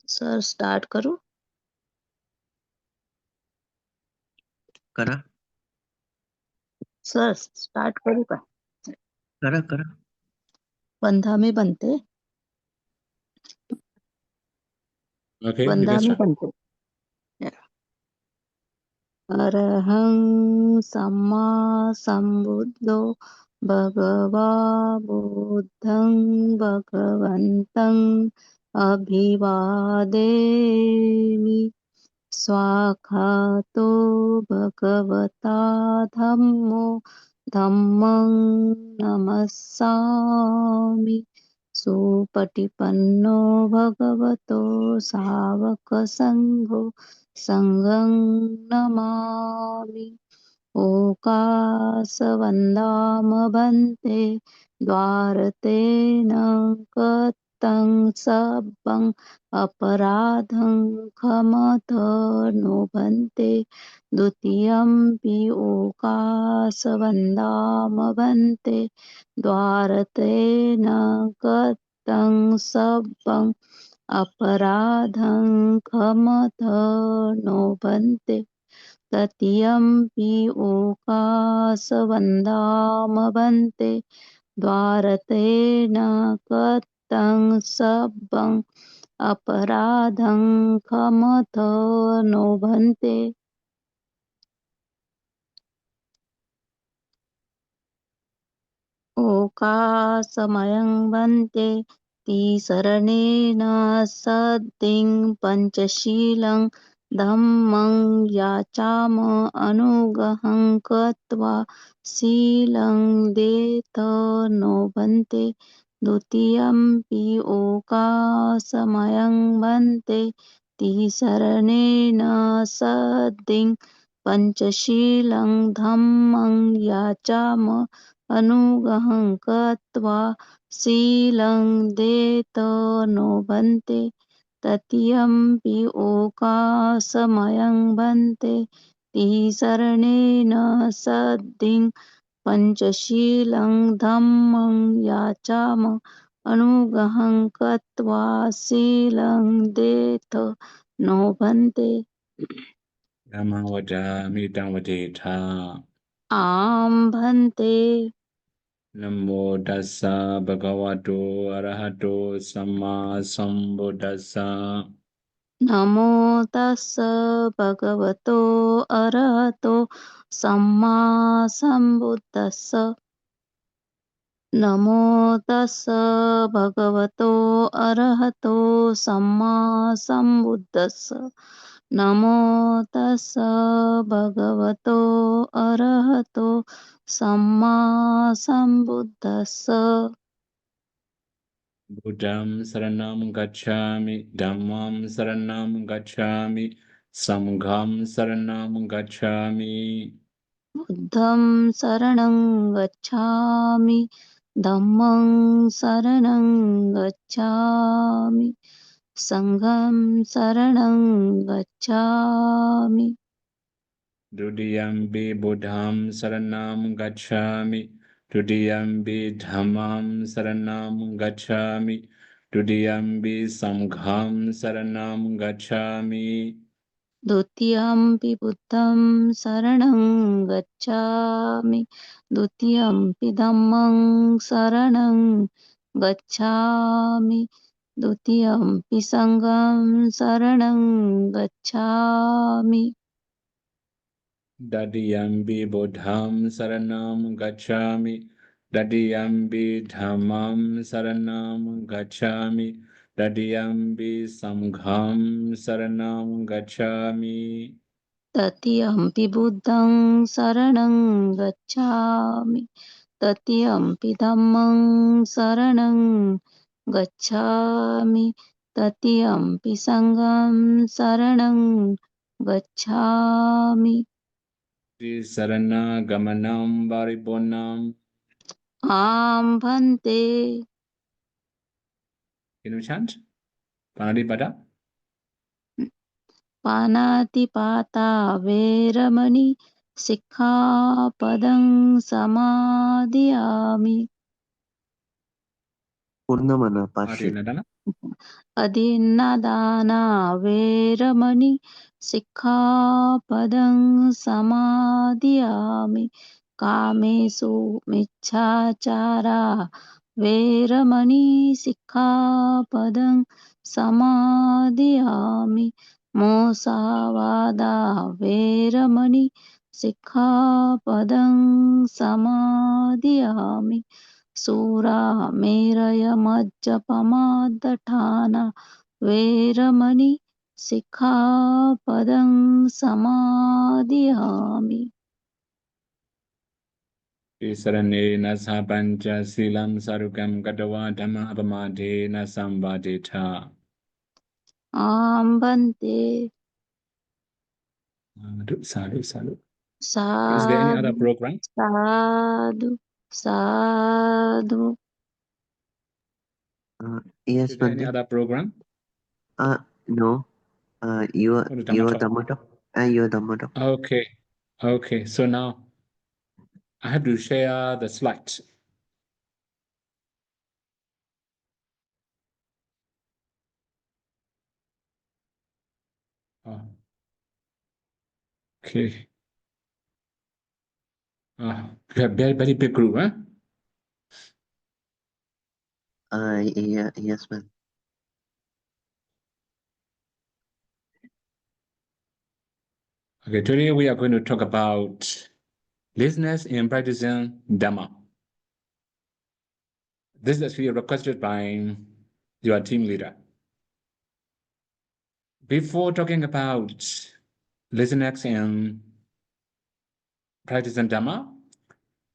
Sir start करू? करा sir start करू का? करा करा 15 में बनते. Okay, you 15 can में start. बनते. अरहं सम्मा सम्बुद्धो भगवा बुद्धं भगवन्तं अभिवादेमि. स्वाखातो भगवता धम्मो धम्मं नमस्सामि. सुपटिपन्नो भगवतो सावकसङ्घो सङ्घं नमामि. ओकासवन्दाम भन्ते द्वारतेन कतं सब्बं अपराधं खमत नो भन्ते. द्वितीयंपि ओकासवन्दाम भन्ते द्वारतेन कतं सब्बं अपराधं खमत नो भन्ते. तृतीयंपि ओकासवन्दाम भन्ते द्वारतेन कतं सब्बं अपराधं खमत नो भन्ते. ओकासमयं भन्ते तिसरणेन सद्दिं पञ्चशीलं धम्मं याचाम अनुगहं कृत्वा शीलं देथ नो भन्ते. द्वितीयंपि ओकासमयं भन्ते तिसरणेन सद्दिं पञ्चशीलं धम्मं याचाम अनुगहं कृत्वा शीलं देत नो भन्ते. तृतीयंपि ओकासमयं भन्ते तिसरणेन सद्दिं पञ्चशीलं धम्मं याचाम अनुगहं कृत्वा शीलं देत नो भन्ते. Dhamma vadami dhammavadetha. आं भन्ते. Namo tassa bhagavato arahato samma sambuddhassa. नमो तस्स भगवतो अरहतो सम्मा सम्बुद्दस्स. नमो तस्स भगवतो अरहतो सम्मा सम्बुद्दस्स. नमो तस्स भगवतो अरहतो सम्मा सम्बुद्दस्स. Buddham saranam gacchami, dhammam saranam gacchami, samgham saranam gacchami. बुद्धं शरणं गच्छामि. धम्मं शरणं गच्छामि. संघं शरणं गच्छामि. Dudiyambi buddham saranam gacchami, Dudiyambi dhammam saranam gacchami, Dudiyambi samgham saranam gacchami. द्वितीयंपि बुद्धं शरणं गच्छामि. द्वितीयंपि धम्मं शरणं गच्छामि. द्वितीयंपि संघं शरणं गच्छामि. Dadiyambi buddham saranam gacchami, Dadiyambi dhammam saranam gacchami, Dadiyambi samgham saranam gacchami. तृतीयंपि बुद्धं शरणं गच्छामि. तृतीयंपि धम्मं शरणं गच्छामि. तृतीयंपि संघं शरणं गच्छामि. Sarana gamanam varipunam. आं भन्ते. Can you chant? Panadipada. पानातिपाता वेरमणि सिक्खापदं समादियामि. Purnamana Pashi. Adinadana. Adinadana Veramani Sikkhapadang Samadhiyami Kamesu Michachara Veramani Sikkhapadang Samadhiyami Musavada Veramani Sikkhapadang Samadhiyami Sura Meraya Majjapamadatthana Veramani Sikkhapadang Samadhiyami. Isarane nasa pancha silam sarukam katawa dhamma apamade nasambadeta. Ambante. Sadhu. Sadhu. Is there any other program? Sadhu. Yes, Is there any Bante. other program? No. Your Dhamma talk. Your Dhamma talk. Okay. So now I have to share the slides. Okay. You have very big group, huh? Yes, Bante. Okay, today we are going to talk about laziness in practicing Dhamma. This is actually requested by your team leader. Before talking about laziness in practicing Dhamma,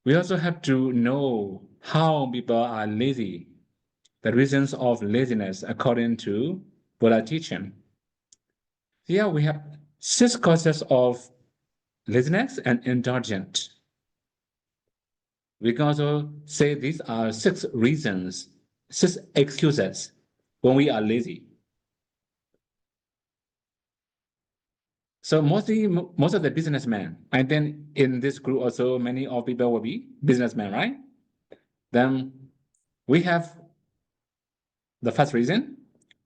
we also have to know how people are lazy, the reasons of laziness according to Buddha teaching. Here we have 6 causes of laziness and indulgence. We can also say these are 6 reasons, 6 excuses when we are lazy. So most of the businessmen, and then in this group also many of people will be businessmen, right? Then we have the first reason,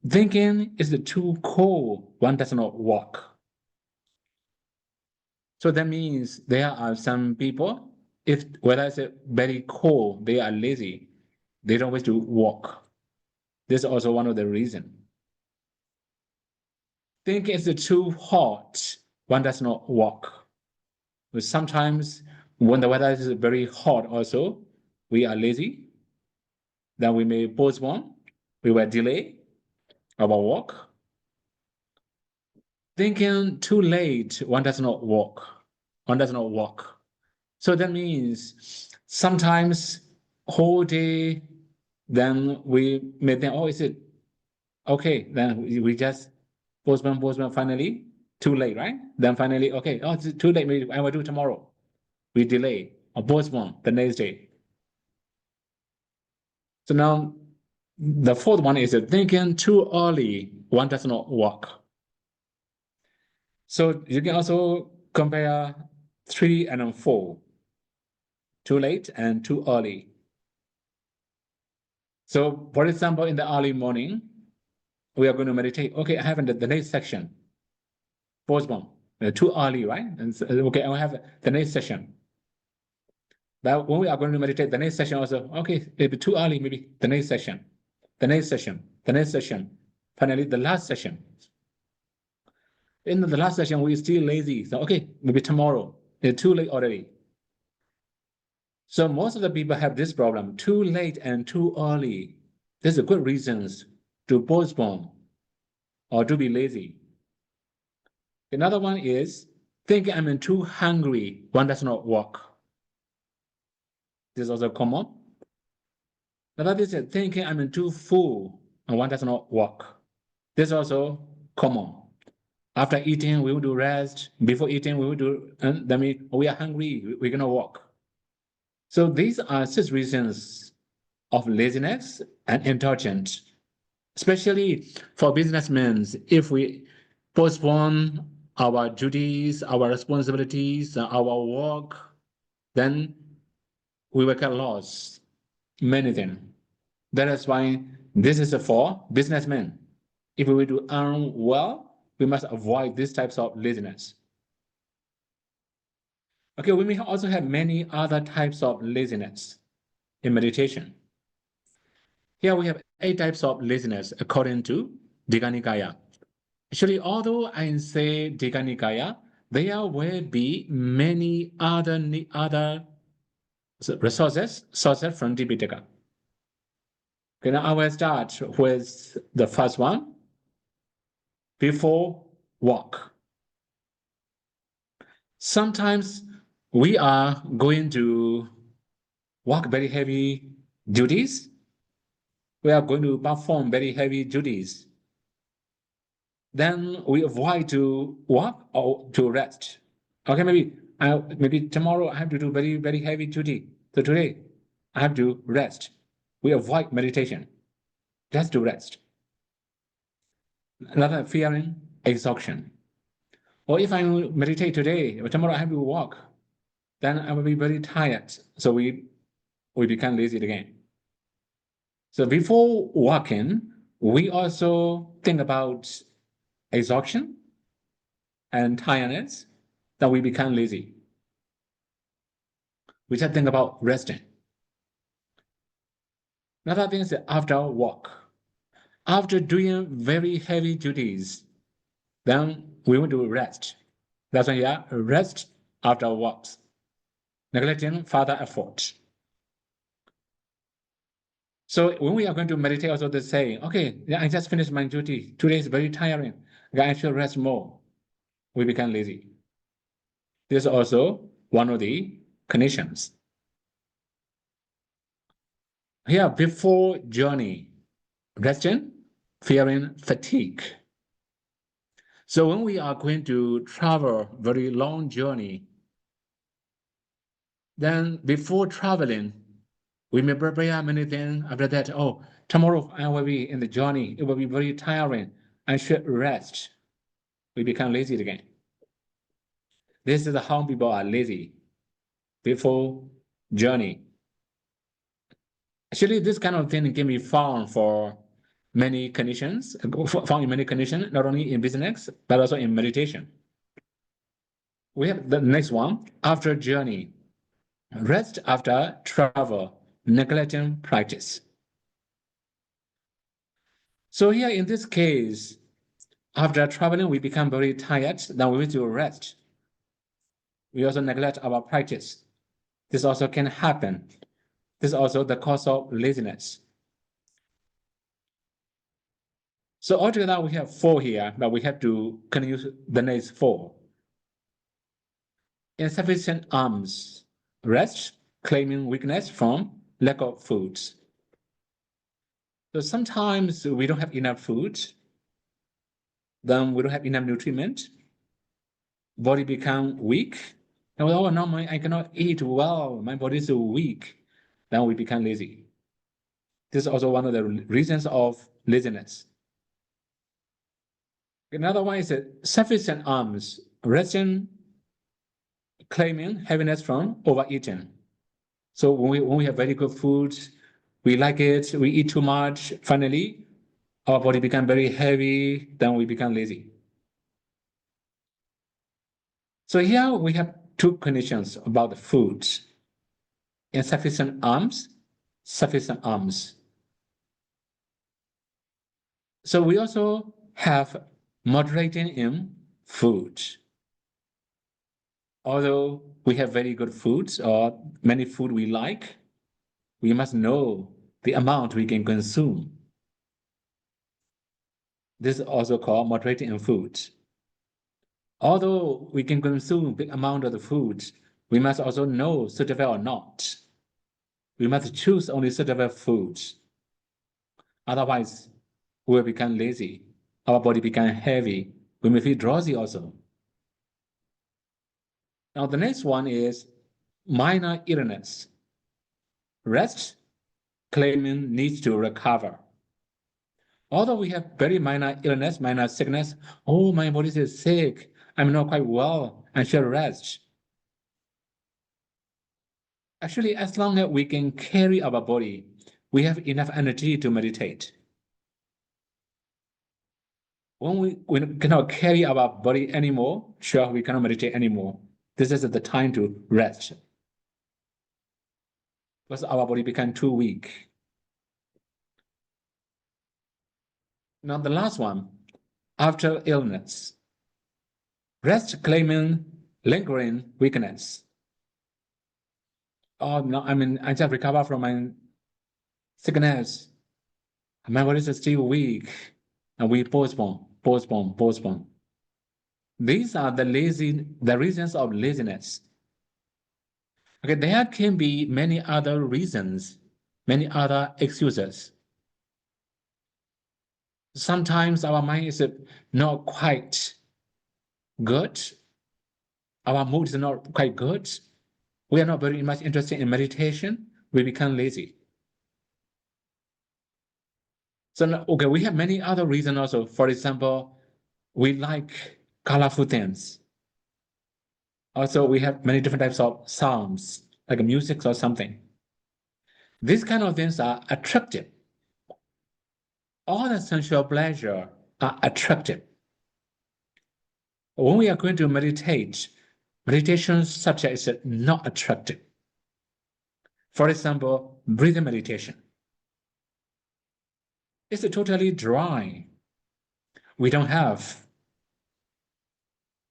thinking is too cold, one does not walk. So that means there are some people, if whether it's very cold, they are lazy, they don't wish to walk. This is also one of the reasons. Think it's too hot, one does not walk. But sometimes when the weather is very hot also, we are lazy. Then we may postpone, we will delay our walk. Thinking too late, one does not walk. One does not walk. So that means sometimes whole day, then we may think, oh, is it okay? Then we just postpone, finally, too late, right? Then finally, okay, oh, it's too late, I will do tomorrow. We delay or postpone the next day. So now the fourth one is thinking too early, one does not walk. So you can also compare 3 and 4, too late and too early. So for example, in the early morning, we are going to meditate. Okay, I have the next section. Postpone. Too early, right? And so, okay, I have the next session. But when we are going to meditate, the next session also, okay, maybe too early, maybe the next session, the next session, the next session. Finally, the last session. In the last session, we're still lazy. So, okay, maybe tomorrow. It's too late already. So most of the people have this problem, too late and too early. There's a good reasons to postpone or to be lazy. Another one is thinking I'm too hungry, one does not walk. This is also common. Another is thinking I'm too full and one does not walk. This is also common. After eating, we will do rest. Before eating, we will do, and then we are hungry, we're gonna walk. So these are 6 reasons of laziness and indulgence, especially for businessmen. If we postpone our duties, our responsibilities, our work, then we will get lost, many things. That is why this is for businessmen. If we want to earn well, we must avoid these types of laziness. Okay, we may also have many other types of laziness in meditation. Here we have 8 types of laziness according to Digha Nikaya. Actually, although I say Digha Nikaya, there will be many other sources from Tipitaka. Okay, now I will start with the first one, before walk. Sometimes we are going to work very heavy duties. We are going to perform very heavy duties. Then we avoid to work or to rest. Okay, maybe tomorrow I have to do very heavy duty. So today I have to rest. We avoid meditation just to rest. Another fearing exhaustion. Or if I meditate today, but tomorrow I have to walk, then I will be very tired. So we become lazy again. So before walking, we also think about exhaustion and tiredness, then we become lazy. We just think about resting. Another thing is after walk. After doing very heavy duties, then we want to rest. That's why here, rest after walks, neglecting further effort. So when we are going to meditate, also they say, okay, yeah, I just finished my duty. Today is very tiring. I should rest more. We become lazy. This is also one of the conditions. Here, before journey, resting, fearing fatigue. So when we are going to travel very long journey, then before traveling, we may prepare many things. After that, oh, tomorrow I will be in the journey. It will be very tiring. I should rest. We become lazy again. This is how people are lazy before journey. Actually, this kind of thing can be found for many conditions, found in many conditions, not only in business, but also in meditation. We have the next one, after journey. Rest after travel, neglecting practice. So here in this case, after traveling, we become very tired, then we need to rest. We also neglect our practice. This also can happen. This is also the cause of laziness. So altogether, we have 4 here, but we have to continue the next 4. Insufficient alms, rest, claiming weakness from lack of food. So sometimes we don't have enough food, then we don't have enough nutriment, body become weak. And oh no, I cannot eat well, my body is weak. Then we become lazy. This is also one of the reasons of laziness. Another one is sufficient alms, resting, claiming heaviness from overeating. So when we have very good food, we like it, we eat too much, finally, our body become very heavy, then we become lazy. So here we have 2 conditions about the food. Insufficient alms, sufficient alms. So we also have moderating in food. Although we have very good foods or many food we like, we must know the amount we can consume. This is also called moderating in food. Although we can consume big amount of the food, we must also know suitable or not. We must choose only suitable foods. Otherwise, we will become lazy. Our body become heavy. We may feel drowsy also. Now the next one is minor illness. Rest, claiming needs to recover. Although we have very minor illness, minor sickness, oh, my body is sick, I'm not quite well, I should rest. Actually, as long as we can carry our body, we have enough energy to meditate. When we cannot carry our body anymore, sure, we cannot meditate anymore. This is the time to rest. Because our body become too weak. Now the last one, after illness. Rest claiming lingering weakness. Oh no, I just recover from my sickness. My body is still weak. And we postpone. These are the reasons of laziness. Okay, there can be many other reasons, many other excuses. Sometimes our mind is not quite good. Our mood is not quite good. We are not very much interested in meditation. We become lazy. So, okay, we have many other reasons also. For example, we like colorful things. Also, we have many different types of sounds, like music or something. These kind of things are attractive. All the sensual pleasure are attractive. When we are going to meditate, meditation subject is not attractive. For example, breathing meditation. It's totally dry. We don't have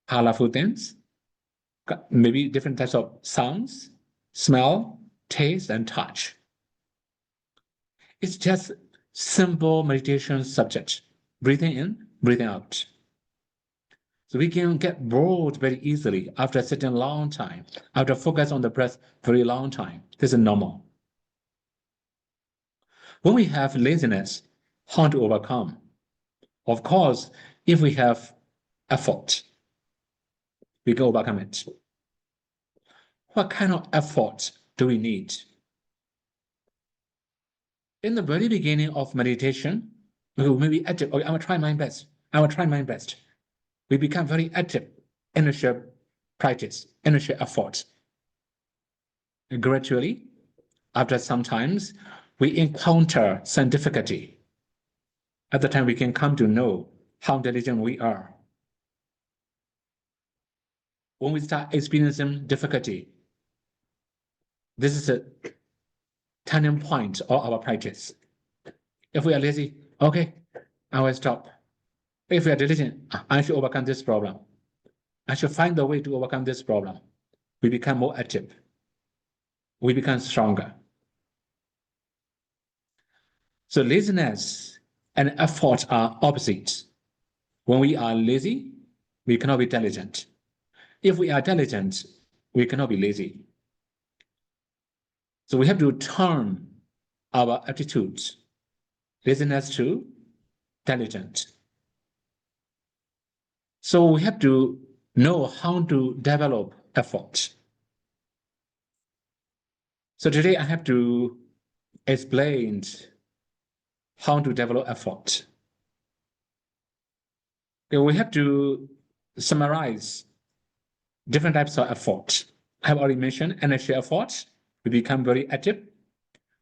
colorful things, maybe different types of sounds, smell, taste, and touch. It's just simple meditation subject, breathing in, breathing out. So we can get bored very easily after sitting a long time, after focus on the breath very long time. This is normal. When we have laziness, how to overcome? Of course, if we have effort, we can overcome it. What kind of effort do we need? In the very beginning of meditation, we will maybe active. Okay, I will try my best. We become very active, initial practice, initial effort. Gradually, after some times, we encounter some difficulty. At the time, we can come to know how diligent we are. When we start experiencing difficulty, this is a turning point of our practice. If we are lazy, okay, I will stop. If we are diligent, I should overcome this problem. I should find a way to overcome this problem. We become more active. We become stronger. So laziness and effort are opposites. When we are lazy, we cannot be diligent. If we are diligent, we cannot be lazy. So we have to turn our attitudes, laziness to diligent. So we have to know how to develop effort. So today I have to explain how to develop effort. Okay, we have to summarize different types of effort. I have already mentioned energy effort. We become very active.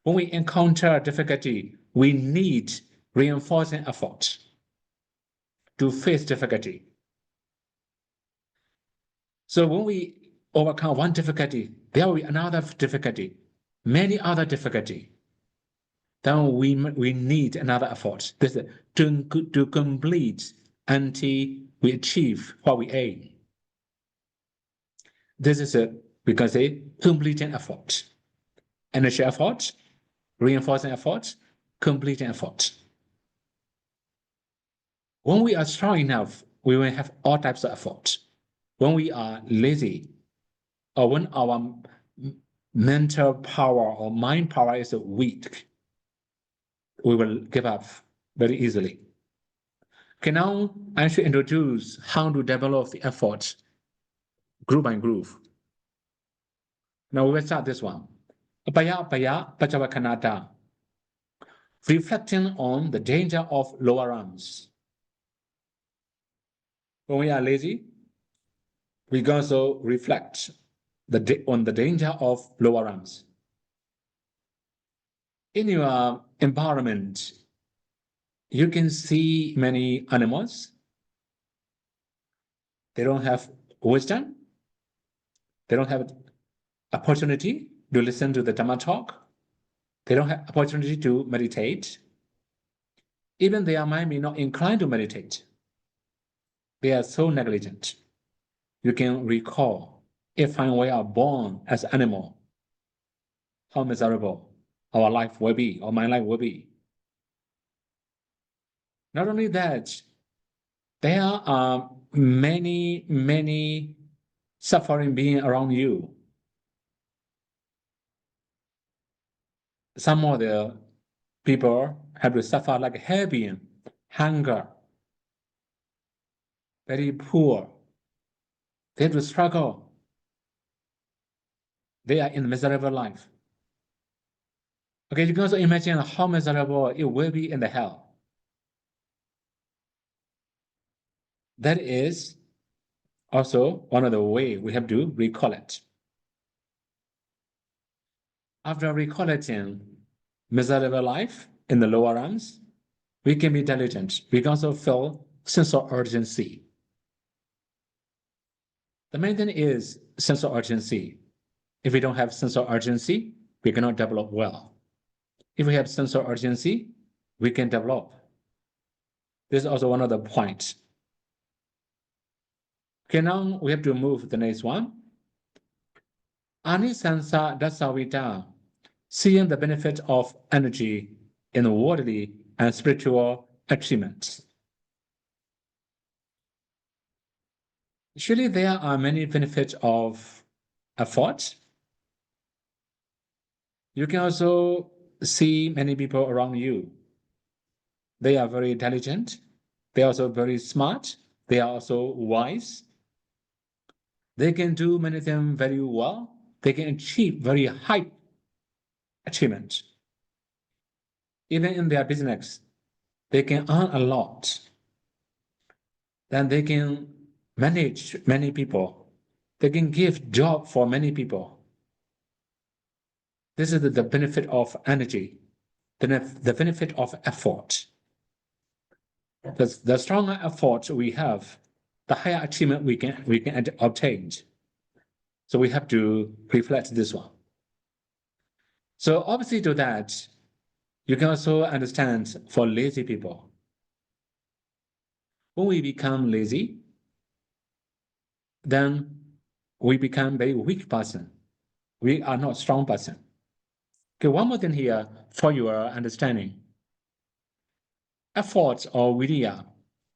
When we encounter difficulty, we need reinforcing effort to face difficulty. So when we overcome one difficulty, there will be another difficulty, many other difficulty. Then we need another effort. This is to complete until we achieve what we aim. This is we can say completing effort. Energy effort, reinforcing effort, completing effort. When we are strong enough, we will have all types of effort. When we are lazy, or when our mental power or mind power is weak, we will give up very easily. Okay, now I should introduce how to develop the effort group by group. Now we will start this one. Apaya Pachavakanata. Reflecting on the danger of lower arms. When we are lazy, we can also reflect on the danger of lower arms. In your environment, you can see many animals. They don't have wisdom. They don't have opportunity to listen to the Dhamma talk. They don't have opportunity to meditate. Even their mind may not incline to meditate. They are so negligent. You can recall if and we are born as an animal, how miserable our life will be, or my life will be. Not only that, there are many suffering beings around you. Some of the people have to suffer like heavy hunger, very poor. They have to struggle. They are in miserable life. Okay, you can also imagine how miserable it will be in the hell. That is also one of the ways we have to recall it. After recollecting miserable life in the lower realms, we can be diligent. We can also feel sense of urgency. The main thing is sense of urgency. If we don't have sense of urgency, we cannot develop well. If we have sense of urgency, we can develop. This is also one of the points. Okay, now we have to move to the next one. Anisansa dasavita, seeing the benefit of energy in worldly and spiritual achievements. Surely there are many benefits of effort. You can also see many people around you. They are very intelligent. They are also very smart. They are also wise. They can do many things very well. They can achieve very high achievements. Even in their business, they can earn a lot. Then they can manage many people. They can give job for many people. This is the benefit of energy, the benefit of effort. The stronger effort we have, the higher achievement we can obtain. So we have to reflect this one. So obviously to that, you can also understand for lazy people. When we become lazy, then we become very weak person. We are not strong person. Okay, one more thing here for your understanding. Effort or virya,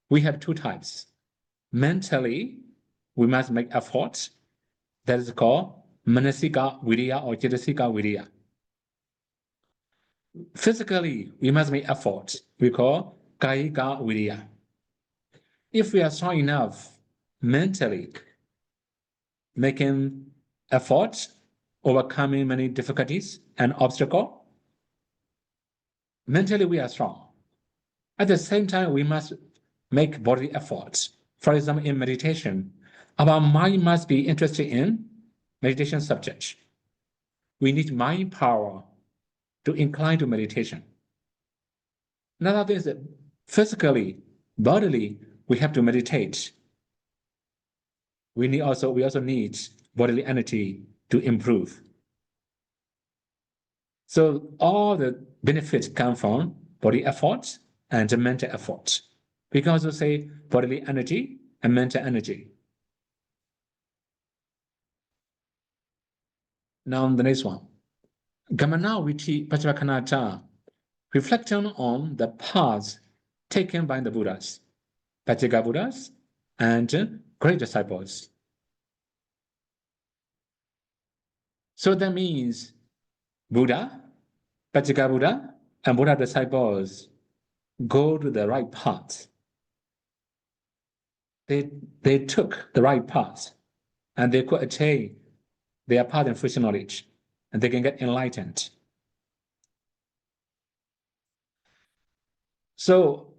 we have two types. Mentally, we must make effort. That is called manasika virya or cetasika virya. Physically, we must make effort. We call kayika virya. If we are strong enough mentally, making effort, overcoming many difficulties and obstacles, mentally we are strong. At the same time, we must make body efforts. For example, in meditation, our mind must be interested in meditation subjects. We need mind power to incline to meditation. Another thing is that physically, bodily, we have to meditate. We also need bodily energy to improve. So all the benefits come from body efforts and mental efforts. We can also say bodily energy and mental energy. Now the next one. Gamana Viti Pachakanata, reflecting on the paths taken by the Buddhas, Pachaka Buddhas, and great disciples. So that means Buddha, Pachaka Buddha, and Buddha disciples go to the right path. They took the right path, and they could attain their path and fruition knowledge, and they can get enlightened. So,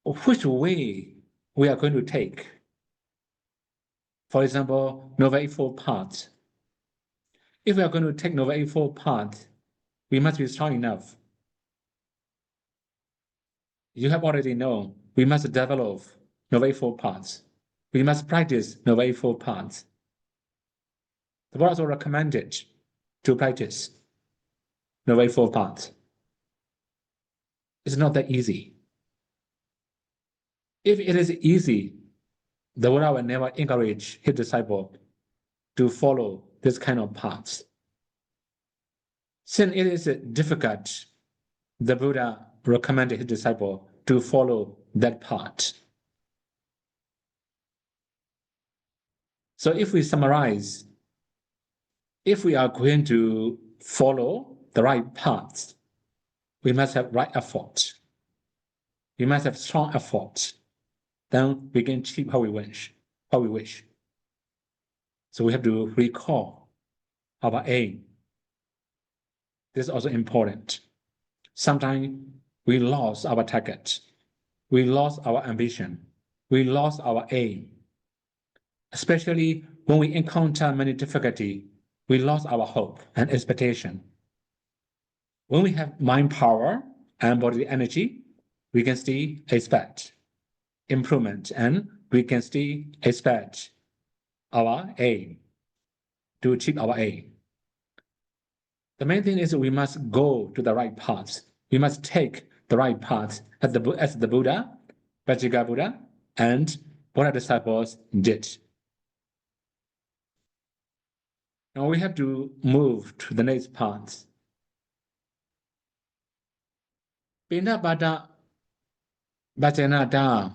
which way we are going to take? For example, Noble Eightfold Path. If we are going to take Noble Eightfold Path, we must be strong enough. you have already known we must develop Noble Eightfold Paths. We must practice Noble Eightfold Paths. The Buddha also recommended to practice Noble Eightfold Paths. It's not that easy. If it is easy, the Buddha will never encourage his disciple to follow this kind of paths. Since it is difficult, the Buddha recommended his disciple to follow that path. So if we summarize, if we are going to follow the right paths, we must have right effort. We must have strong effort. Then we can achieve how we wish. So we have to recall our aim. This is also important. Sometimes we lost our target. We lost our ambition. We lost our aim. Especially when we encounter many difficulties, we lost our hope and expectation. When we have mind power and body energy, we can still expect improvement and we can still expect our aim, to achieve our aim. The main thing is we must go to the right paths. We must take the right paths as the Buddha, Vajjiga Buddha, and Buddha disciples did. Now we have to move to the next path. Pinda Bada Bhajanada,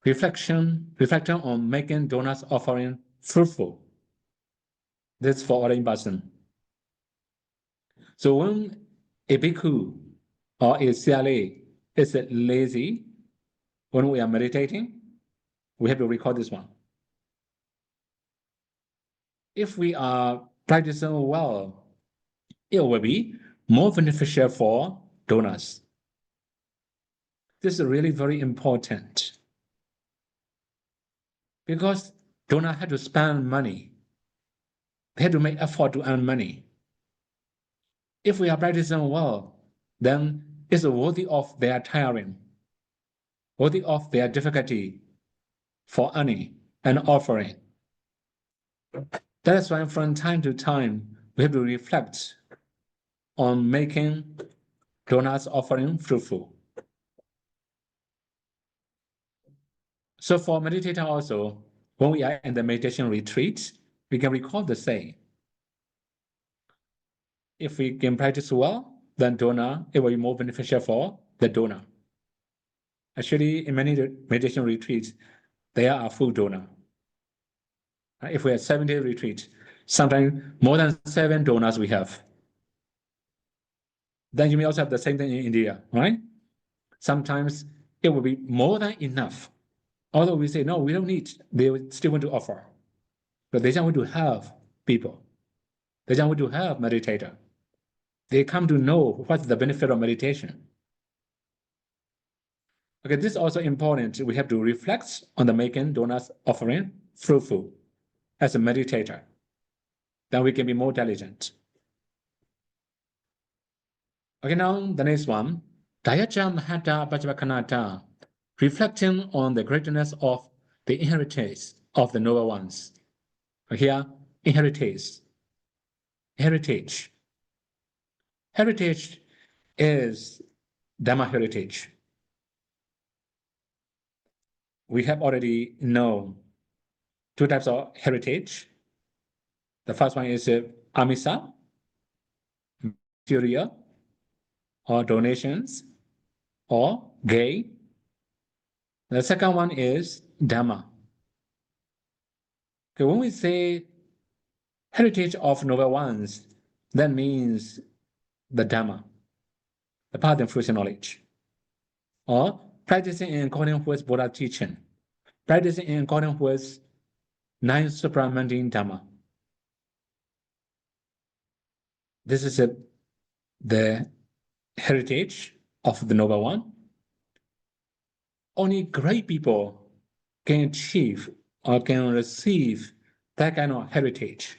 reflection on making donuts offering fruitful. This is for ordinary person. So when a bhikkhu or a CLA is lazy, when we are meditating, we have to recall this one. If we are practicing well, it will be more beneficial for donors. This is really very important because donors have to spend money. They have to make effort to earn money. If we are practicing well, then it's worthy of their tiring, worthy of their difficulty for earning and offering. That is why from time to time, we have to reflect on making donuts offering fruitful. So for meditator also, when we are in the meditation retreat, we can recall the same. If we can practice well, then donor, it will be more beneficial for the donor. Actually, in many meditation retreats, there are full donor. If we have 7-day retreat, sometimes more than 7 donors we have. Then you may also have the same thing in India, right? Sometimes it will be more than enough. Although we say, no, we don't need, they still want to offer. But they just want to have people. They just want to have meditator. They come to know what's the benefit of meditation. Okay, this is also important. We have to reflect on the making donuts offering fruitful as a meditator. Then we can be more diligent. Okay, now the next one. Dayaja Mahata Pachavakanata, reflecting on the greatness of the inheritance of the noble ones. Here, inheritance. Heritage. Heritage is Dhamma heritage. We have already known 2 types of heritage. The first one is amisa, material, or donations, or gain. The second one is Dhamma. Okay, when we say heritage of noble ones, that means the Dhamma, the path and fruition knowledge, or practicing in accordance with Buddha teaching, practicing in accordance with 9 supramundane Dhamma. This is the heritage of the noble one. Only great people can achieve or can receive that kind of heritage.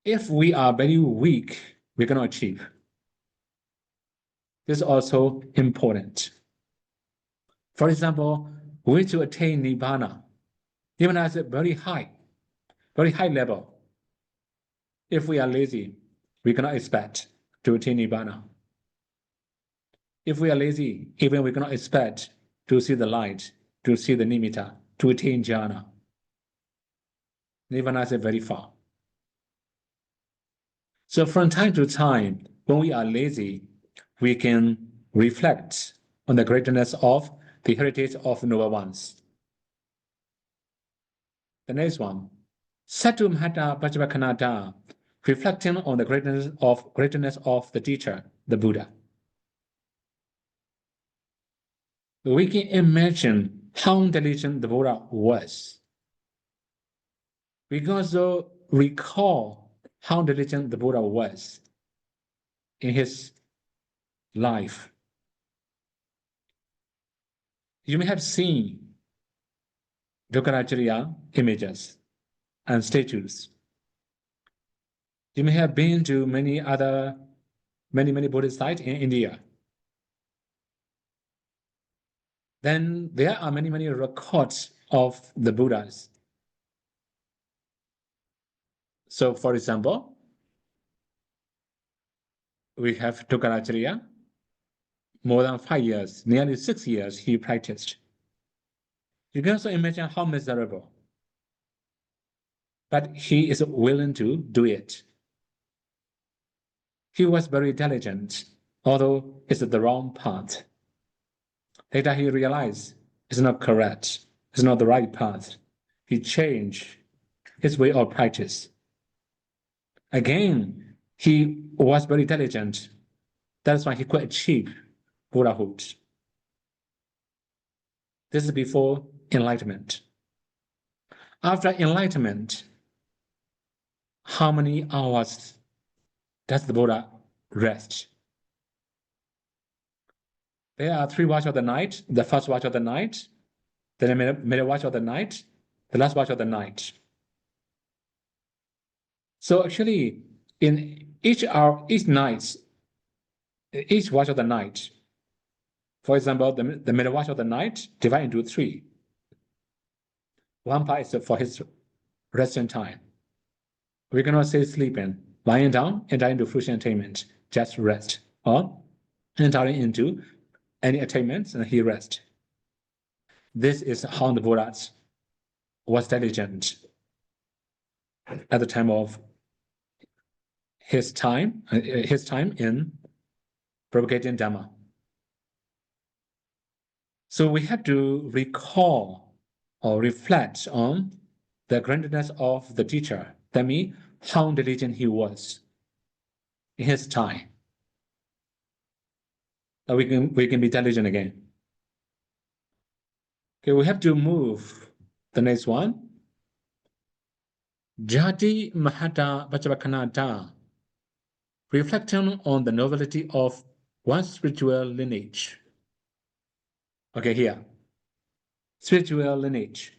If we are very weak, we cannot achieve. This is also important. For example, we to attain Nibbana, even at a very high level. If we are lazy, we cannot expect to attain Nibbana. If we are lazy, even we cannot expect to see the light, to see the nimitta, to attain jhana. Nibbana is very far. So from time to time, when we are lazy, we can reflect on the greatness of the heritage of noble ones. The next one, Satu Mahata Pachavakanata, reflecting on the greatness of the teacher, the Buddha. We can imagine how intelligent the Buddha was. We can also recall how intelligent the Buddha was in his life. You may have seen Dhokaracharya images and statues. You may have been to many Buddhist sites in India. Then there are many records of the Buddhas. So, for example, we have Dhokaracharya. More than 5 years, nearly 6 years, he practiced. You can also imagine how miserable. But he is willing to do it. He was very intelligent, although it's the wrong path. Later he realized it's not correct, it's not the right path. He changed his way of practice. Again, he was very intelligent. That's why he could achieve Buddhahood. This is before enlightenment. After enlightenment, how many hours does the Buddha rest? There are 3 watches of the night, the first watch of the night, the middle watch of the night, the last watch of the night. So actually, in each hour, each watch of the night, for example, the middle watch of the night divided into 3. One part is for his resting time. We cannot say sleeping, lying down, entering into fruition attainment, just rest, or entering into any attainments and he rest. This is how the Buddha was diligent at the time of his time in propagating Dhamma. So we have to recall or reflect on the grandness of the teacher. That means how diligent he was in his time. We can be diligent again. Okay, we have to move the next one. Jati Mahata Pachavakanata, reflecting on the nobility of one's spiritual lineage. Okay, here, spiritual lineage.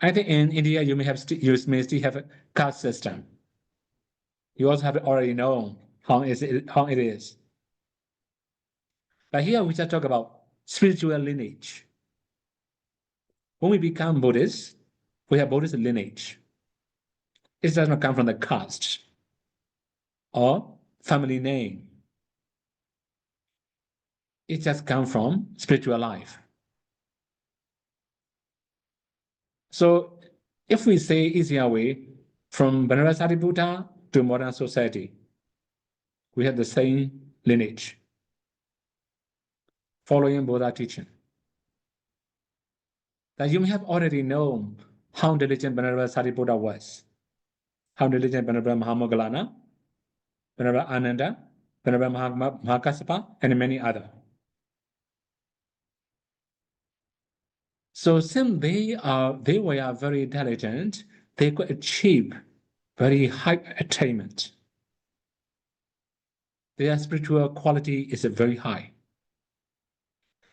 I think in India you may still have a caste system. You also have already known how it is. But here we just talk about spiritual lineage. When we become Buddhists, we have Buddhist lineage. It does not come from the caste or family name. It just comes from spiritual life. So if we say easier way, from Venerable Sariputta to modern society, we have the same lineage, following Buddha teaching. That you may have already known how diligent Venerable Sariputta was, how diligent Venerable Mahamoggallana, Venerable Ananda, Venerable Mahakassapa, and many others. So since they were very intelligent, they could achieve very high attainment. Their spiritual quality is very high.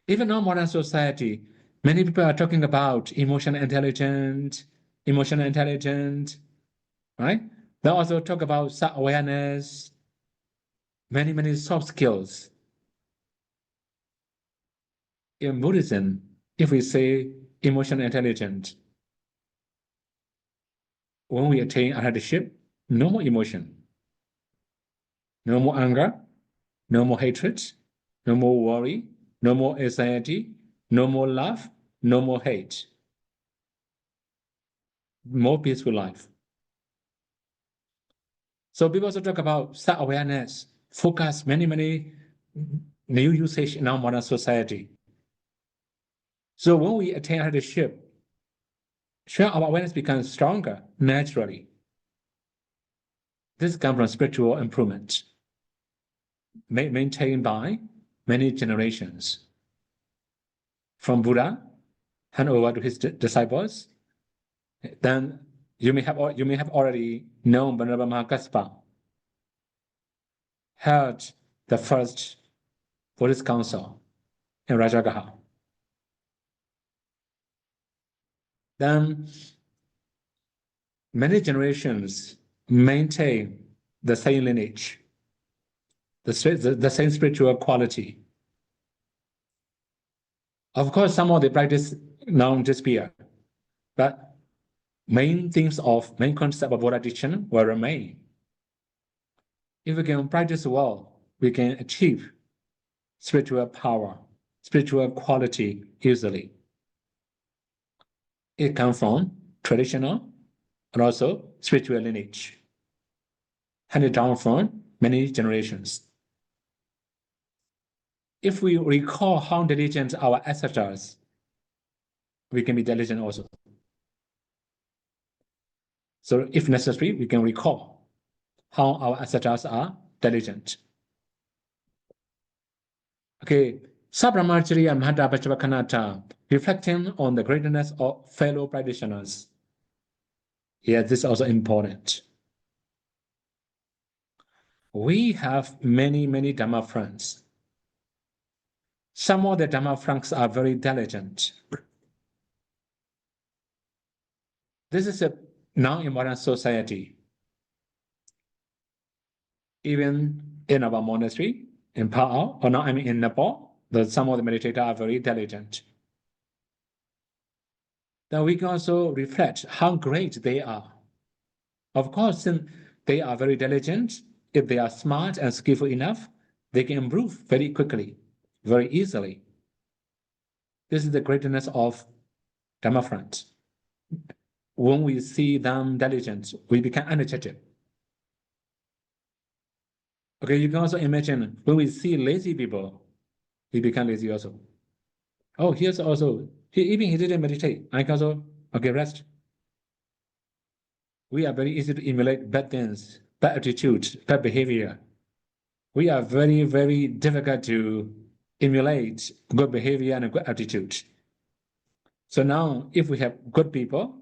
Even now, modern society, many people are talking about emotional intelligence, right? They also talk about self-awareness, many soft skills. In Buddhism, if we say emotional intelligence, when we attain arhatship, no more emotion, no more anger, no more hatred, no more worry, no more anxiety, no more love, no more hate. More peaceful life. So people also talk about self-awareness, focus, many new usage in our modern society. So when we attain arhatship, sure, our awareness becomes stronger naturally. This comes from spiritual improvement, maintained by many generations. From Buddha, hand over to his disciples. Then you may have already known Venerable Mahakassapa held the first Buddhist council in Rajagaha. Then many generations maintain the same lineage, the same spiritual quality. Of course, some of the practice now disappear, but main concept of Buddha teaching will remain. If we can practice well, we can achieve spiritual power, spiritual quality easily. It comes from traditional and also spiritual lineage, handed down from many generations. If we recall how diligent our ancestors, we can be diligent also. So if necessary, we can recall how our ancestors are diligent. Okay, Sabramacharya Mahata Pachavakanata, reflecting on the greatness of fellow practitioners. Yeah, this is also important. We have many Dhamma friends. Some of the Dhamma friends are very diligent. This is now in modern society. Even in our monastery, in Pa'ao, or now in Nepal, some of the meditators are very diligent. Then we can also reflect how great they are. Of course, since they are very diligent, if they are smart and skillful enough, they can improve very quickly, very easily. This is the greatness of Dhamma friends. When we see them diligent, we become energetic. Okay, you can also imagine when we see lazy people, we become lazy also. Oh, here's also, even he didn't meditate. I can also, okay, rest. We are very easy to emulate bad things, bad attitudes, bad behavior. We are very difficult to emulate good behavior and good attitude. So now, if we have good people,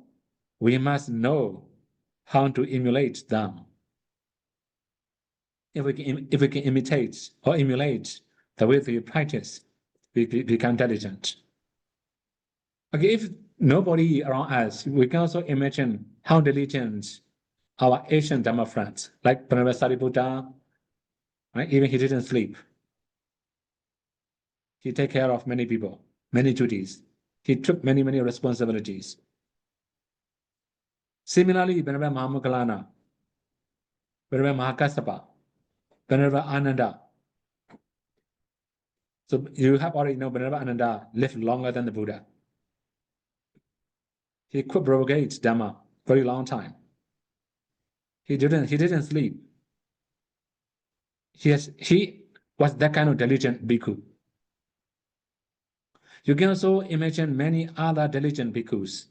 we must know how to emulate them. If we can imitate or emulate the way they practice, we become diligent. Okay, if nobody around us, we can also imagine how diligent our Asian Dhamma friends, like Venerable Sariputta, right? Even he didn't sleep. He take care of many people, many duties. He took many responsibilities. Similarly, Venerable Mahamoggallana, Venerable Mahakassapa, Venerable Ananda. So you have already know Venerable Ananda lived longer than the Buddha. He could propagate Dhamma very long time. He didn't sleep. He was that kind of diligent bhikkhu. You can also imagine many other diligent bhikkhus.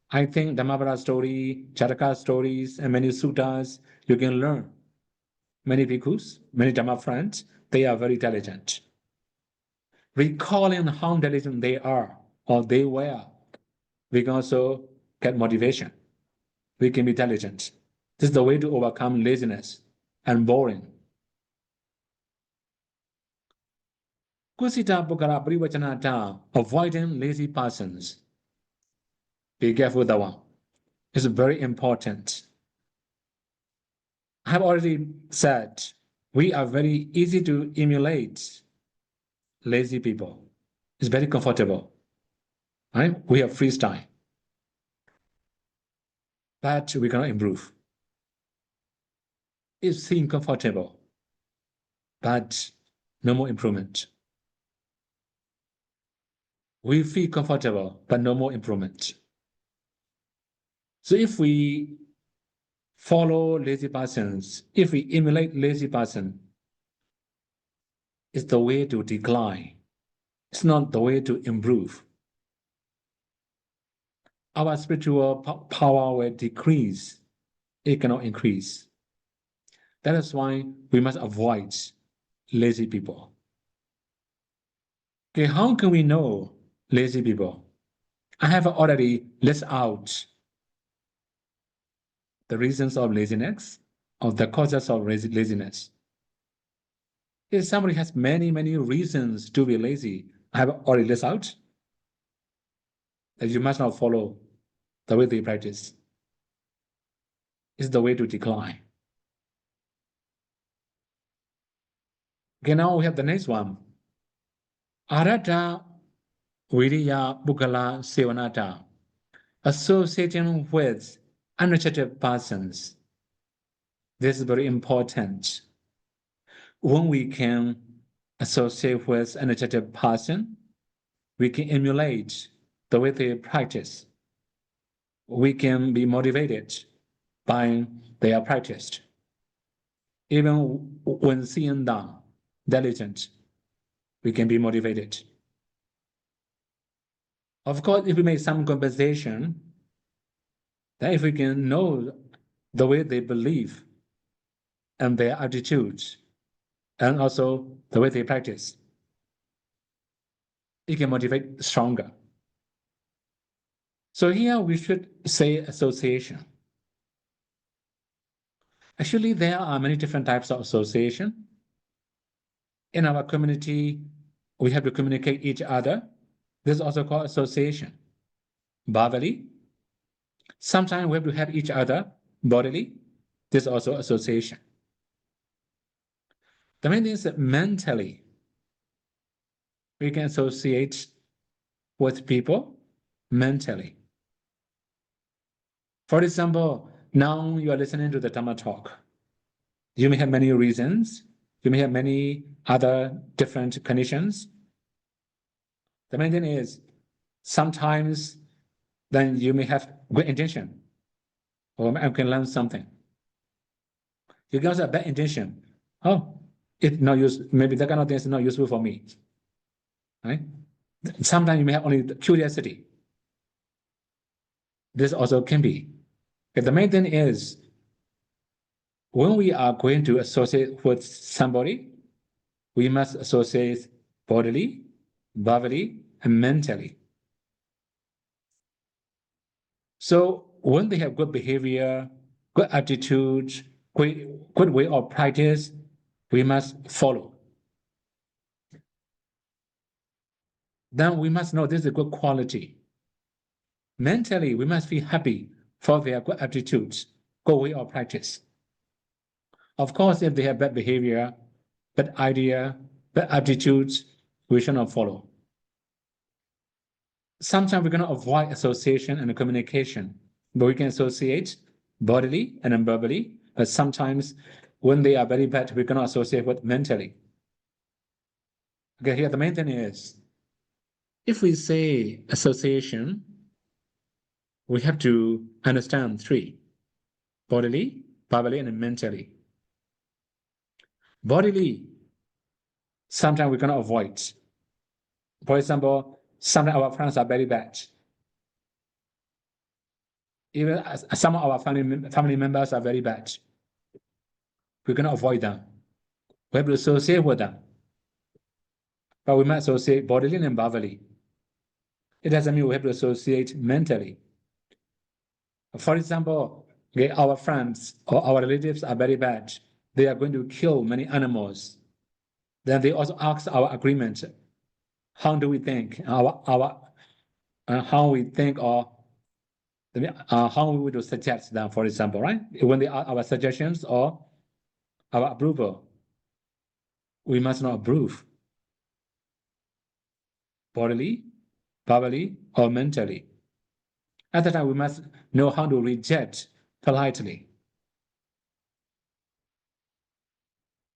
I think Dhammavada story, Charaka stories, and many suttas, you can learn. Many bhikkhus, many Dhamma friends, they are very diligent. Recalling how diligent they are or they were, we can also get motivation. We can be diligent. This is the way to overcome laziness and boring. Kusita Pukara Privachanata, avoiding lazy persons. Be careful with that one. It's very important. I have already said we are very easy to emulate lazy people. It's very comfortable, right? We have freestyle, but we cannot improve. It seems comfortable, but no more improvement. We feel comfortable, but no more improvement. So if we follow lazy persons, if we emulate lazy person, it's the way to decline. It's not the way to improve. Our spiritual power will decrease. It cannot increase. That is why we must avoid lazy people. Okay, how can we know lazy people? I have already listed out the reasons of laziness, or the causes of laziness. If somebody has many reasons to be lazy, I have already listed out that you must not follow the way they practice. It's the way to decline. Okay, now we have the next one. Arata Viriya Bukala Sevanata, associating with energetic persons. This is very important. When we can associate with energetic person, we can emulate the way they practice. We can be motivated by their practice. Even when seeing them diligent, we can be motivated. Of course, if we make some compensation, then if we can know the way they believe and their attitudes, and also the way they practice, it can motivate stronger. So here we should say association. Actually, there are many different types of association. In our community, we have to communicate each other. This is also called association. Verbally, sometimes we have to help each other bodily. This is also association. The main thing is that mentally, we can associate with people mentally. For example, now you are listening to the Dhamma talk. You may have many reasons. You may have many other different conditions. The main thing is, sometimes then you may have good intention, or I can learn something. You can also have bad intention. Oh, it's not useful. Maybe that kind of thing is not useful for me. Right? Sometimes you may have only curiosity. This also can be. But the main thing is, when we are going to associate with somebody, we must associate bodily, verbally, and mentally. So when they have good behavior, good attitude, good way of practice, we must follow. Then we must know this is a good quality. Mentally, we must be happy for their good attitudes, good way of practice. Of course, if they have bad behavior, bad idea, bad attitudes, we should not follow. Sometimes we're going to avoid association and communication, but we can associate bodily and verbally. But sometimes when they are very bad, we cannot associate with mentally. Okay, here the main thing is, if we say association, we have to understand three: bodily, verbally, and mentally. Bodily, sometimes we cannot avoid. For example, sometimes our friends are very bad. Even some of our family members are very bad. We cannot avoid them. We have to associate with them. But we must associate bodily and verbally. It doesn't mean we have to associate mentally. For example, okay, our friends or our relatives are very bad. They are going to kill many animals. Then they also ask our agreement. How do we think? How we think, or how we would suggest them, for example, right? When they are our suggestions or our approval, we must not approve. bodily, verbally, or mentally. At that time, we must know how to reject politely.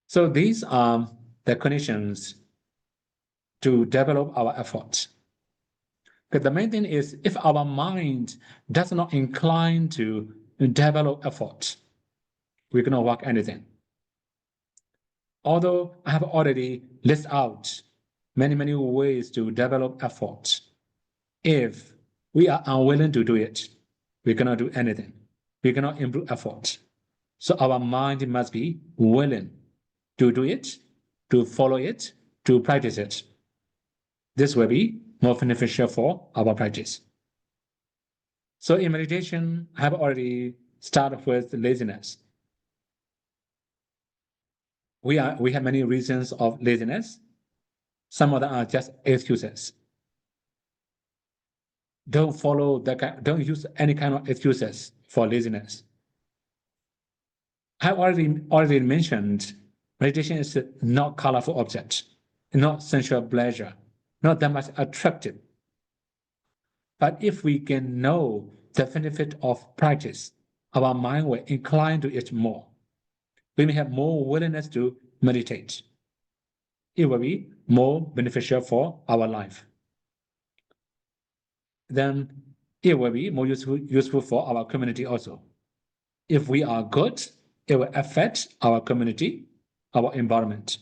So these are the conditions to develop our efforts. Because the main thing is, if our mind does not incline to develop effort, we cannot work anything. Although I have already listed out many ways to develop effort, if we are unwilling to do it, we cannot do anything. We cannot improve effort. So our mind must be willing to do it, to follow it, to practice it. This will be more beneficial for our practice. So in meditation, I have already started with laziness. We have many reasons of laziness. Some of them are just excuses. Don't use any kind of excuses for laziness. I already mentioned meditation is not colorful object, not sensual pleasure, not that much attractive. But if we can know the benefit of practice, our mind will incline to it more. We may have more willingness to meditate. It will be more beneficial for our life. Then it will be more useful for our community also. If we are good, it will affect our community, our environment.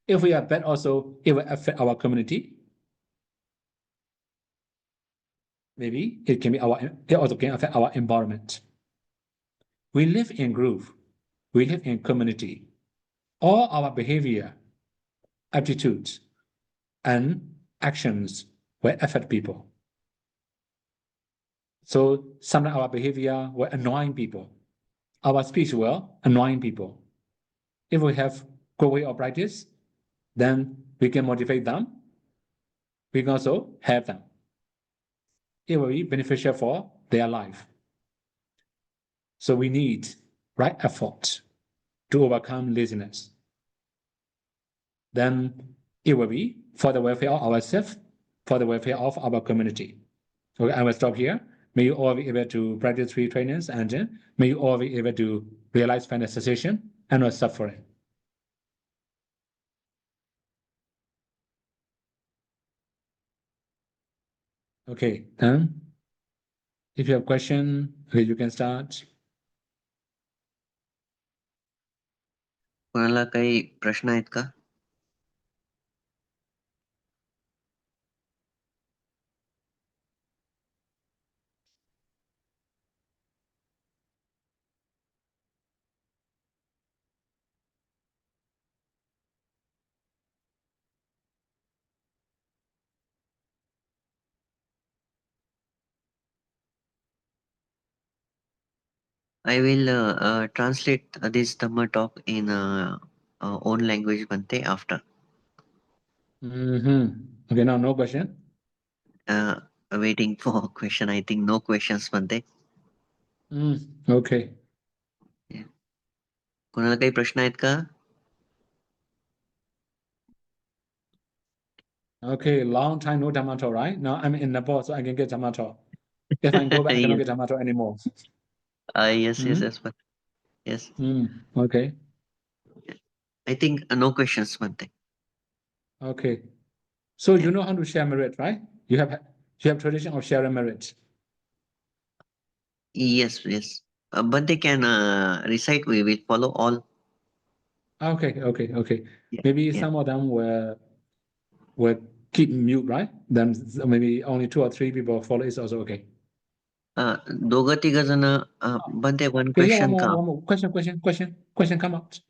If we are bad also, it will affect our community. Maybe it also can affect our environment. We live in group, we live in community. All our behavior, attitudes, and actions will affect people. So sometimes our behavior will annoy people. Our speech will annoy people. If we have good way of practice, then we can motivate them. We can also help them. It will be beneficial for their life. So we need right effort to overcome laziness. Then it will be for the welfare of ourselves, for the welfare of our community. Okay, I will stop here. May you all be able to practice three trainings, and may you all be able to realize final cessation and not suffering. Okay, then if you have question, okay, you can start. कोणाला काही प्रश्न आहेत का? I will translate this Dhamma talk in own language Bante after. Okay, now no question. Waiting for question. I think no questions Bante. Okay. Yeah. कोणाला काही प्रश्न आहेत का? Okay, long time no Dhamma talk, right? Now I'm in Nepal, so I can get Dhamma talk. If I go back, I cannot get Dhamma talk anymore. Yes, but yes. Okay. I think no questions Bante. Okay. So you know how to share merit, right? You have tradition of sharing merit. Yes. But they can recite. We will follow all. Okay. Yeah, Maybe some of them will keep mute, right? Then maybe only 2 or 3 people follow is also okay. दोघं तिघ जण Bante, one Okay, yeah, question one more question come out.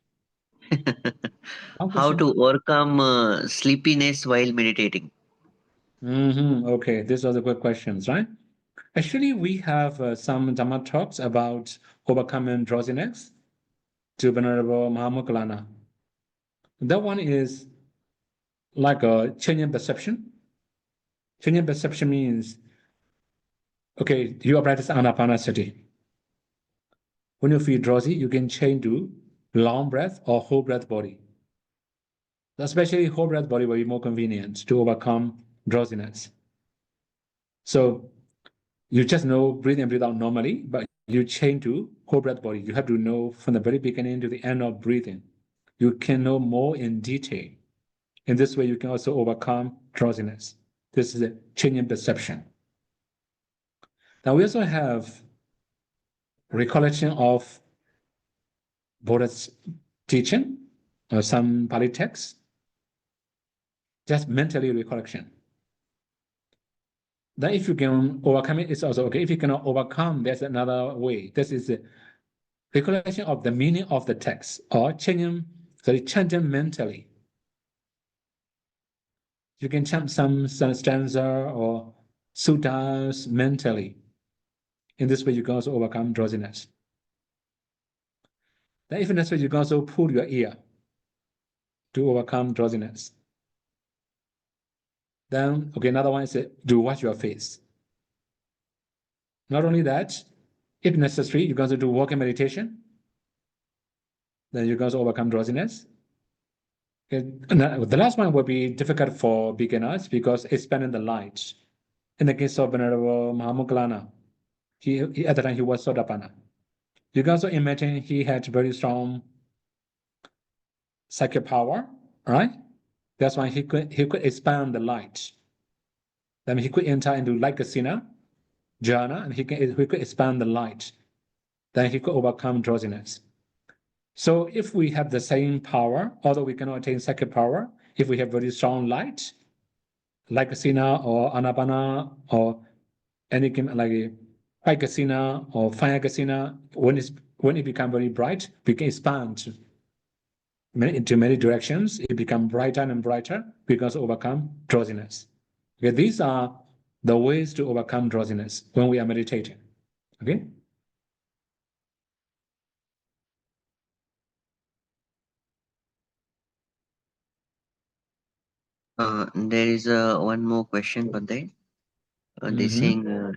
How to overcome sleepiness while meditating? Okay, these are the good questions, right? Actually, we have some Dhamma talks about overcoming drowsiness to Venerable Mahamoggallana. That one is like a changing perception. Changing perception means, okay, you are practicing anapanasati. When you feel drowsy, you can change to long breath or whole breath body. Especially whole breath body will be more convenient to overcome drowsiness. So you just know breathe in, breathe out normally, but you change to whole breath body. You have to know from the very beginning to the end of breathing. You can know more in detail. In this way, you can also overcome drowsiness. This is a change in perception. Now we also have recollection of Buddha's teaching or some Pali texts, just mentally recollection. Then if you can overcome it, it's also okay. If you cannot overcome, there's another way. This is the recollection of the meaning of the text or chanting mentally. You can chant some stanza or suttas mentally. In this way, you can also overcome drowsiness. Then if necessary, you can also pull your ear to overcome drowsiness. Then, okay, another one is to wash your face. Not only that, if necessary, you can also do walking meditation. Then you can also overcome drowsiness. Okay. The last one will be difficult for beginners because it's spent in the light. In the case of Venerable Mahamoggallana, he at the time he was Sotapanna. You can also imagine he had very strong psychic power, right? That's why he could expand the light. Then he could enter into like Kasina, jhana, and he could expand the light. Then he could overcome drowsiness. So if we have the same power, although we cannot attain psychic power, if we have very strong light, like Kasina or Anapana or anything like Kasina or fire Kasina, when it becomes very bright, we can expand into many directions. It becomes brighter and brighter because overcome drowsiness. Okay, these are the ways to overcome drowsiness when we are meditating. Okay. There is one more question, Bante. They Mm-hmm. saying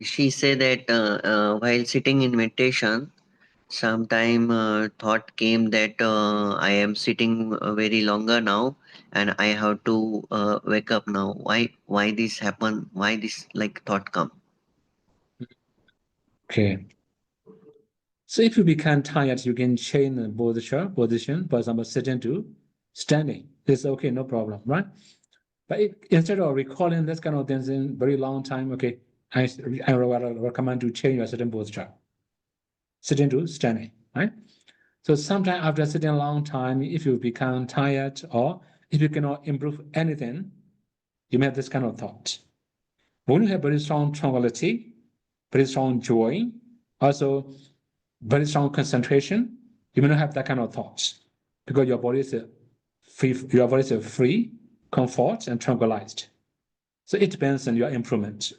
she said that while sitting in meditation, sometime thought came that I am sitting very longer now, and I have to wake up now. Why this happen? Why this like thought come? Okay. So if you become tired, you can change the position, for example, sitting to standing. It's okay, no problem, right? But instead of recalling this kind of things in very long time, okay, I recommend to change your sitting posture, sitting to standing, right? So sometime after sitting a long time, if you become tired or if you cannot improve anything, you may have this kind of thought. When you have very strong tranquility, very strong joy, also very strong concentration, you may not have that kind of thoughts because your body is free, comfort, and tranquilized. So it depends on your improvement.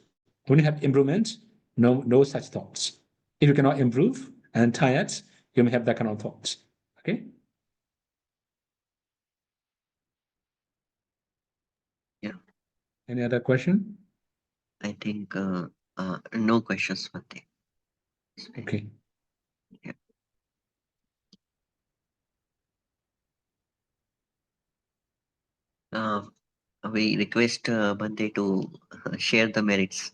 When you have improvement, no such thoughts. If you cannot improve and tired, you may have that kind of thoughts. Okay. Yeah, Any other question? I think no questions, Bante. Okay. Yeah. We request Bante to share the merits.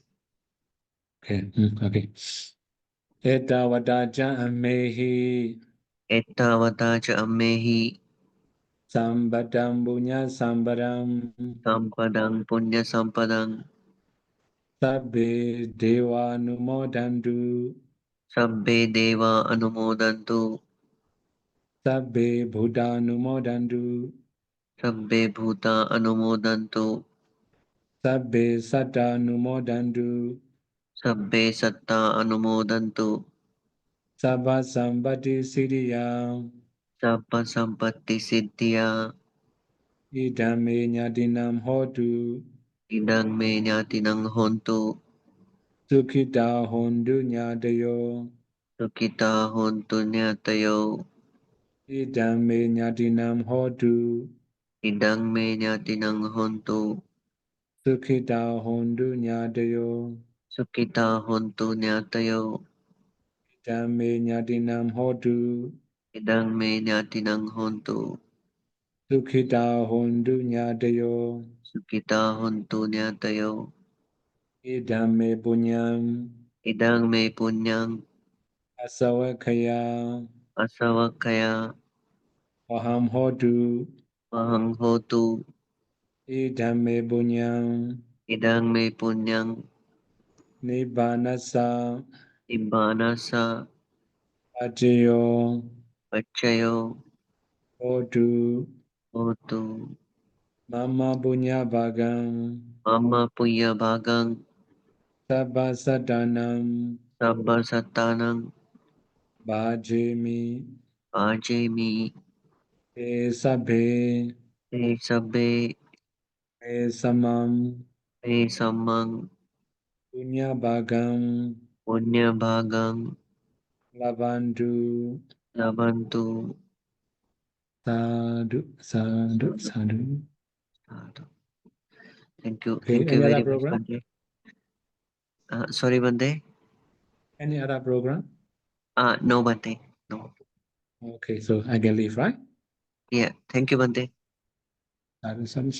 Okay. Okay. Etavata ja amehi Ettavata cha ammehi sambadam punya sambaram sampadang punya sampadang sabbe devanumodantu sabbe deva anumodantu sabbe buddhanumodantu sabbe bhuta anumodantu sabbe sattanumodantu sabbe satta anumodantu sabba sampatti siddhya sabba sampatti siddhya idame nyatinam hotu idang me nyatinang hontu sukhita hontu nyatayo sukita hontu nyatayo idame nyatinam hotu idang me nyatinang hontu sukhita hontu nyatayo sukita hontu nyatayo idame nyatinam hotu Idang me nyatinang hontu. Sukhita hondu nyatayo. Sukita hontu nyatayo. Idam me punyam. Idang me punyang. Asawakaya. Asawakaya. Aham hotu. Mahang hotu. Idam me punyam. Idang me punyang. Nibbanasa. Ibbanasa. Ajayo. Pachayo. Hotu. Hotu. Mama punya bhagam. Mama puya bhagang. Sabba sadanam. Sabba satanang. Bhajemi. Ajemi. Te sabbe. Te sabbe. Te samam. Te samang. Punya bhagam. Punya bhagang. Labantu. Labantu. Sadhu. Sadhu. Sadhu. Sadhu. Thank you. Okay, Thank you any other very much, program? Bande. Sorry, Bande. Any other program? No, Bande. No. Okay, so I can leave, right? Yeah. Thank you, Bande. Sadhu. Sadhu.